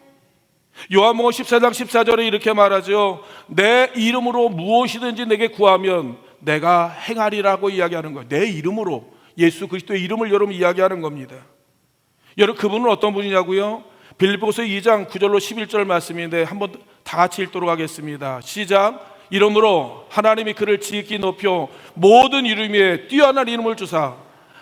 S2: 요한복음 14장 14절에 이렇게 말하죠. 내 이름으로 무엇이든지 내게 구하면 내가 행하리라고 이야기하는 거예요. 내 이름으로, 예수 그리스도의 이름을 여러분 이야기하는 겁니다. 여러분, 그분은 어떤 분이냐고요? 빌립보서 2장 9절로 11절 말씀인데 한번 다 같이 읽도록 하겠습니다. 시작. 이러므로 하나님이 그를 지극히 높여 모든 이름 위에 뛰어난 이름을 주사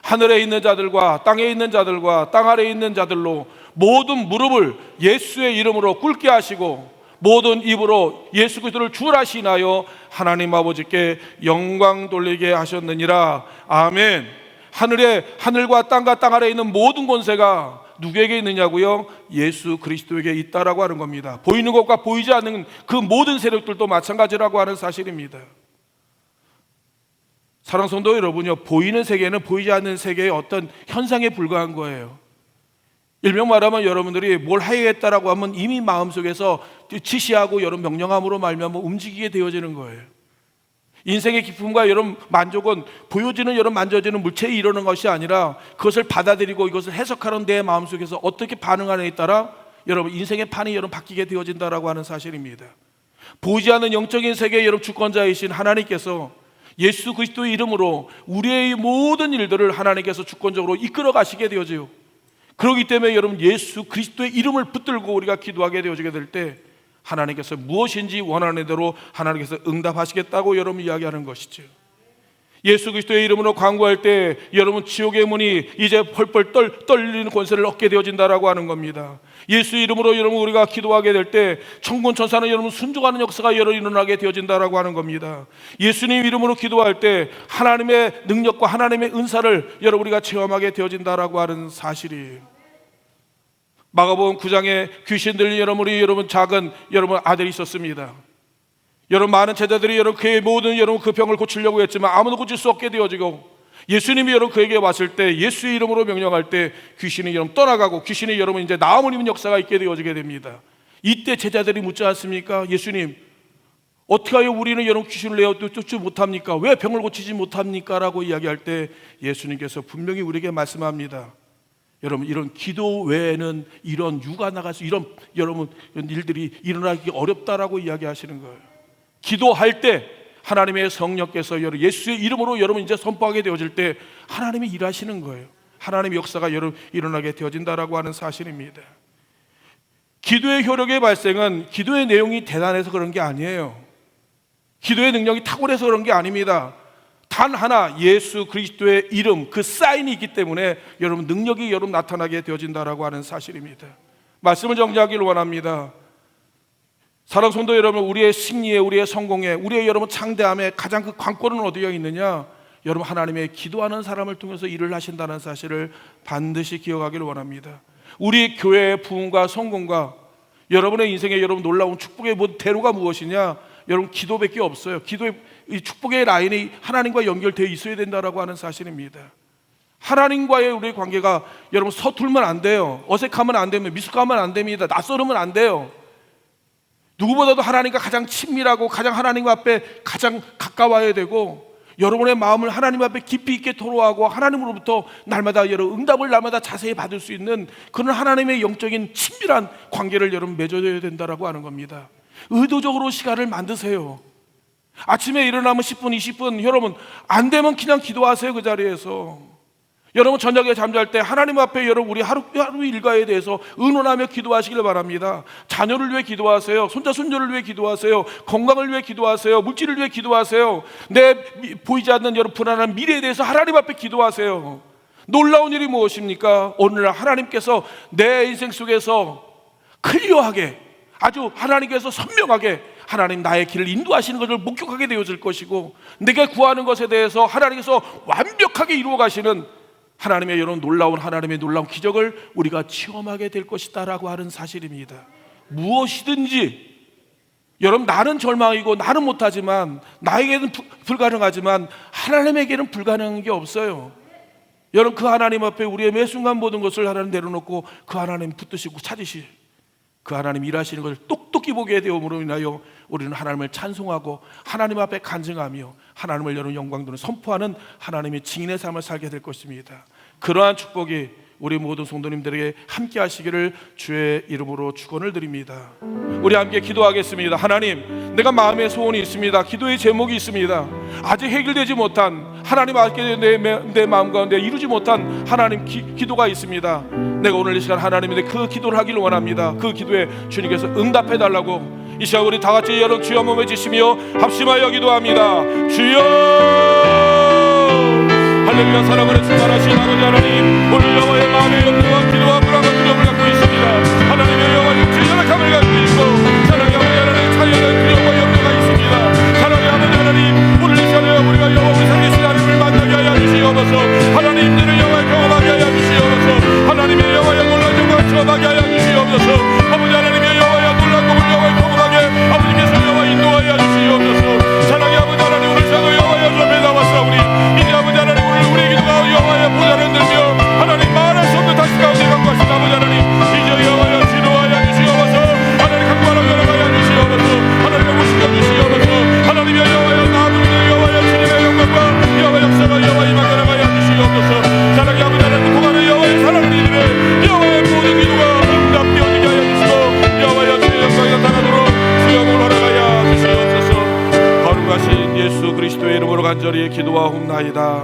S2: 하늘에 있는 자들과 땅에 있는 자들과 땅 아래에 있는 자들로 모든 무릎을 예수의 이름으로 꿇게 하시고 모든 입으로 예수 그리스도를 주라 시인하여 하나님 아버지께 영광 돌리게 하셨느니라. 아멘. 하늘과 땅과 땅 아래에 있는 모든 권세가 누구에게 있느냐고요? 예수 그리스도에게 있다라고 하는 겁니다. 보이는 것과 보이지 않는 그 모든 세력들도 마찬가지라고 하는 사실입니다. 사랑하는 성도 여러분요, 보이는 세계는 보이지 않는 세계의 어떤 현상에 불과한 거예요. 일명 말하면 여러분들이 뭘 해야겠다라고 하면 이미 마음속에서 지시하고 여러분 명령함으로 말미암아 움직이게 되어지는 거예요. 인생의 기쁨과 여러분 만족은 보여지는 여러분 만져지는 물체에 이르는 것이 아니라 그것을 받아들이고 이것을 해석하는 내 마음속에서 어떻게 반응하느냐에 따라 여러분 인생의 판이 여러분 바뀌게 되어진다라고 하는 사실입니다. 보이지 않는 영적인 세계의 여러분 주권자이신 하나님께서 예수 그리스도의 이름으로 우리의 모든 일들을 하나님께서 주권적으로 이끌어 가시게 되어져요. 그렇기 때문에 여러분 예수 그리스도의 이름을 붙들고 우리가 기도하게 되어지게 될 때 하나님께서 무엇인지 원하는 대로 하나님께서 응답하시겠다고 여러분 이야기하는 것이죠. 예수 그리스도의 이름으로 간구할 때 여러분 지옥의 문이 이제 펄펄 떨리는 권세를 얻게 되어진다라고 하는 겁니다. 예수 이름으로 여러분 우리가 기도하게 될 때 천군 천사는 여러분 순종하는 역사가 여러분 일어나게 되어진다라고 하는 겁니다. 예수님 이름으로 기도할 때 하나님의 능력과 하나님의 은사를 여러분 우리가 체험하게 되어진다라고 하는 사실이에요. 마가복음 9장에 귀신 들린 여러분 작은 여러분 아들이 있었습니다. 여러분 많은 제자들이 여러분 그의 모든 여러분 그 병을 고치려고 했지만 아무도 고칠 수 없게 되어지고 예수님이 여러분 그에게 왔을 때 예수의 이름으로 명령할 때 귀신이 여러분 떠나가고 귀신이 여러분 이제 나음을 입는 역사가 있게 되어지게 됩니다. 이때 제자들이 묻지 않습니까? 예수님, 어떻게 하여 우리는 여러분 귀신을 내어 쫓지 못합니까? 왜 병을 고치지 못합니까? 라고 이야기할 때 예수님께서 분명히 우리에게 말씀합니다. 여러분 이런 기도 외에는 이런 유가 나가서 이런 여러분 일들이 일어나기 어렵다라고 이야기하시는 거예요. 기도할 때 하나님의 성령께서 예수의 이름으로 여러분 이제 선포하게 되어질 때 하나님이 일하시는 거예요. 하나님의 역사가 여러분 일어나게 되어진다라고 하는 사실입니다. 기도의 효력의 발생은 기도의 내용이 대단해서 그런 게 아니에요. 기도의 능력이 탁월해서 그런 게 아닙니다. 단 하나 예수 그리스도의 이름 그 사인이 있기 때문에 여러분 능력이 여러분 나타나게 되어진다라고 하는 사실입니다. 말씀을 정리하기를 원합니다. 사랑하는 성도 여러분, 우리의 승리에 우리의 성공에 우리의 여러분 창대함에 가장 그 관건은 어디에 있느냐? 여러분 하나님의 기도하는 사람을 통해서 일을 하신다는 사실을 반드시 기억하기를 원합니다. 우리 교회의 부흥과 성공과 여러분의 인생에 여러분 놀라운 축복의 대로가 무엇이냐? 여러분 기도밖에 없어요. 기도의 이 축복의 라인이 하나님과 연결되어 있어야 된다라고 하는 사실입니다. 하나님과의 우리의 관계가 여러분 서툴면 안 돼요. 어색하면 안 됩니다. 미숙하면 안 됩니다. 낯설으면 안 돼요. 누구보다도 하나님과 가장 친밀하고 가장 하나님 앞에 가장 가까워야 되고 여러분의 마음을 하나님 앞에 깊이 있게 토로하고 하나님으로부터 날마다 여러분 응답을 날마다 자세히 받을 수 있는 그런 하나님의 영적인 친밀한 관계를 여러분 맺어야 된다라고 하는 겁니다. 의도적으로 시간을 만드세요. 아침에 일어나면 10분, 20분 여러분 안 되면 그냥 기도하세요. 그 자리에서 여러분 저녁에 잠잘 때 하나님 앞에 여러분 우리 하루 일과에 대해서 의논하며 기도하시길 바랍니다. 자녀를 위해 기도하세요. 손자 손녀를 위해 기도하세요. 건강을 위해 기도하세요. 물질을 위해 기도하세요. 내 보이지 않는 여러분 불안한 미래에 대해서 하나님 앞에 기도하세요. 놀라운 일이 무엇입니까? 오늘날 하나님께서 내 인생 속에서 클리어하게 아주 하나님께서 선명하게 하나님 나의 길을 인도하시는 것을 목격하게 되어질 것이고 내가 구하는 것에 대해서 하나님께서 완벽하게 이루어 가시는 하나님의 여러분 놀라운 하나님의 놀라운 기적을 우리가 체험하게 될 것이다라고 하는 사실입니다. 무엇이든지 여러분 나는 절망이고 나는 못하지만 나에게는 불가능하지만 하나님에게는 불가능한 게 없어요. 여러분 그 하나님 앞에 우리의 매 순간 모든 것을 하나님 내려놓고 그 하나님 붙드시고 찾으시 그 하나님 일하시는 것을 똑똑히 보게 되므로 인하여 우리는 하나님을 찬송하고 하나님 앞에 간증하며 하나님을 여러분 영광 돌려 선포하는 하나님의 증인의 삶을 살게 될 것입니다. 그러한 축복이 우리 모든 성도님들에게 함께 하시기를 주의 이름으로 축원을 드립니다. 우리 함께 기도하겠습니다. 하나님, 내가 마음의 소원이 있습니다. 기도의 제목이 있습니다. 아직 해결되지 못한, 하나님 앞에 내 마음 가운데 이루지 못한 하나님 기도가 있습니다. 내가 오늘 이 시간 하나님의 그 기도를 하기를 원합니다. 그 기도에 주님께서 응답해 달라고 이 시간 우리 다 같이 여러분 주여 몸에 지시며 합심하여 기도합니다. 주여, 할렐루야. 사랑으로 충만하신 아버지 하나님, 오늘 여호와의 마음의 염려와 기도와 불안과 두려움을 갖고 있습니다. 하나님의 여호와 육체의 연약함을 갖고 있고, 사랑의 아버지 하나님 차이의 두려움과 염려가 있습니다. 사랑의 아버지 하나님, 오늘 이 시간에 우리가 여호와 우리 살리신 하나님을 만나게 하여 주시옵소서. 하나님들을 여호와의 경험하게 하여 주시옵소서. 하나님의 여호와의 놀라운 영광을 경험하게 하여 주시옵소서. 아버지 하나님의 여호와의 놀라운 영광을 경험하게 아버지께서 여호와 인도하여 주시옵소서. 사랑의 아버지 하나님, 오늘 시간에 여호와의 앞에 나왔사오니 이제 아버지 하나님 오늘 우리 기도가 여호와의 보좌를 들며 하나님 말할 수 없는 다시 가운데 갖고 하신 아버지 하나님, 이제 여호와여 지도하여 주시옵소서. 하나님 각마로 열어가여 주시옵소서. 하나님 오시켜 주시옵소서. 하나님의 여호와여 나아부르는 여호와여 주님의 영광과 여호와 역사가 여호와 임하게 하여 주시옵소서. 사랑의 아버지 하나님, 고가는 여호와의 사랑을 이르되 여호와의 모든 기도가 응답되어지게 하여 주시고 여호와여 주의 영광이 나타나도록 주여 허락하여 주시옵소서. 거룩하신 예수 그리스도의 이름으로 간절히 기도하옵나이다.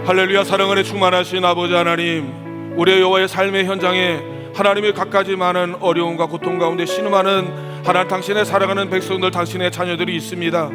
S2: 할렐루야. 사랑은에 충만하신 아버지 하나님, 우리의 여호와의 삶의 현장에 하나님의 갖가지 많은 어려움과 고통 가운데 신음하는 하나님 당신의 사랑하는 백성들, 당신의 자녀들이 있습니다.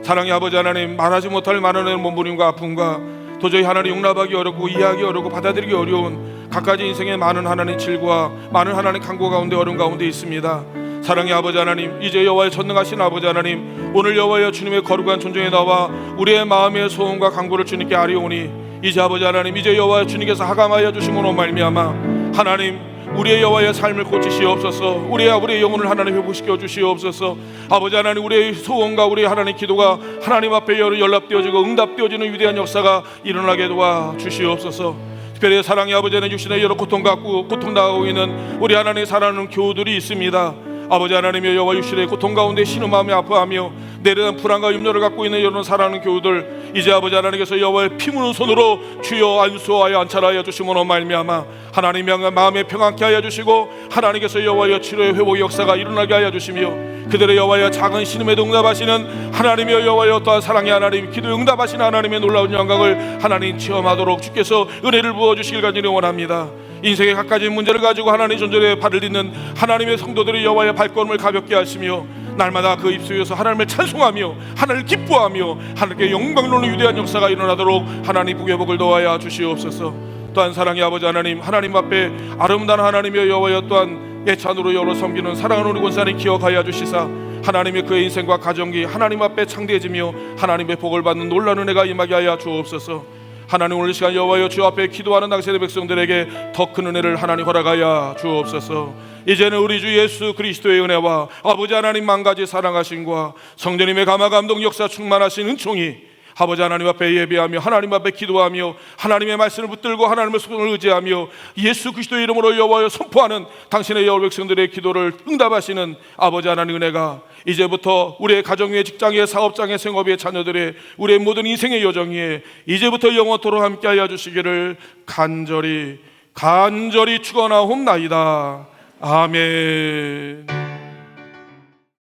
S2: 사랑의 아버지 하나님, 말하지 못할 많은 몸부림과 아픔과 도저히 하나님 용납하기 어렵고 이해하기 어렵고 받아들이기 어려운 갖가지 인생의 많은 하나님 질과 많은 하나님 간구 가운데 어려움 가운데 있습니다. 사랑의 아버지 하나님, 이제 여호와의 전능하신 아버지 하나님, 오늘 여호와여 주님의 거룩한 존중에 나와 우리의 마음의 소원과 간구를 주님께 아뢰오니 이제 아버지 하나님, 이제 여호와여 주님께서 하감하여 주심으로 말미암아 하나님 우리의 여호와의 삶을 고치시옵소서. 우리의 영혼을 하나님 회복시켜 주시옵소서. 아버지 하나님, 우리의 소원과 우리의 하나님 기도가 하나님 앞에 연락되어지고 응답되어지는 위대한 역사가 일어나게 도와 주시옵소서. 특별히 사랑의 아버지 하나님, 육신의 여러 고통당하고 있는 우리 하나님 사랑하는 교우들이 있습니다. 아버지 하나님의 여호와 육신의 고통 가운데 신음하며 아파하며 내려는 불안과 염려를 갖고 있는 여러분 사랑하는 교우들, 이제 아버지 하나님께서 여호와의 피 묻은 손으로 주여 안수하여 안찰하여 주심으로 말미암아 하나님의 마음에 평안케 하여 주시고 하나님께서 여호와의 치료의 회복 역사가 일어나게 하여 주시며 그들의 여호와의 작은 신음에도 응답하시는 하나님의 여호와의 또한 사랑의 하나님, 기도 응답하시는 하나님의 놀라운 영광을 하나님 체험하도록 주께서 은혜를 부어주시길 간절히 원합니다. 인생의 갖가지 문제를 가지고 하나님 존재에 발을 딛는 하나님의 성도들의 여호와의 발걸음을 가볍게 하시며 날마다 그 입술에서 하나님을 찬송하며 하나님을 기뻐하며 하나님께 영광로는 위대한 역사가 일어나도록 하나님 복의 복을 도와야 주시옵소서. 또한 사랑의 아버지 하나님, 하나님 앞에 아름다운 하나님의 여호와여 또한 예찬으로 여러 섬기는 사랑하는 우리 권사님 기억하여 주시사 하나님의 그의 인생과 가정이 하나님 앞에 창대해지며 하나님의 복을 받는 놀라운 은혜가 임하게 하여 주옵소서. 하나님, 오늘 이 시간 여호와여 주 앞에 기도하는 당신의 백성들에게 더 큰 은혜를 하나님 허락하여 주옵소서. 이제는 우리 주 예수 그리스도의 은혜와 아버지 하나님 만가지 사랑하심과 성령님의 감화 감동 역사 충만하신 은총이 아버지 하나님 앞에 예배하며 하나님 앞에 기도하며 하나님의 말씀을 붙들고 하나님의 손을 의지하며 예수 그리스도의 이름으로 여호와여 선포하는 당신의 여호 백성들의 기도를 응답하시는 아버지 하나님 은혜가 이제부터 우리의 가정 위에 직장에 사업장에 생업에 자녀들의 우리의 모든 인생의 여정에 이제부터 영원토록 함께하여 주시기를 간절히 축원하옵나이다. 아멘.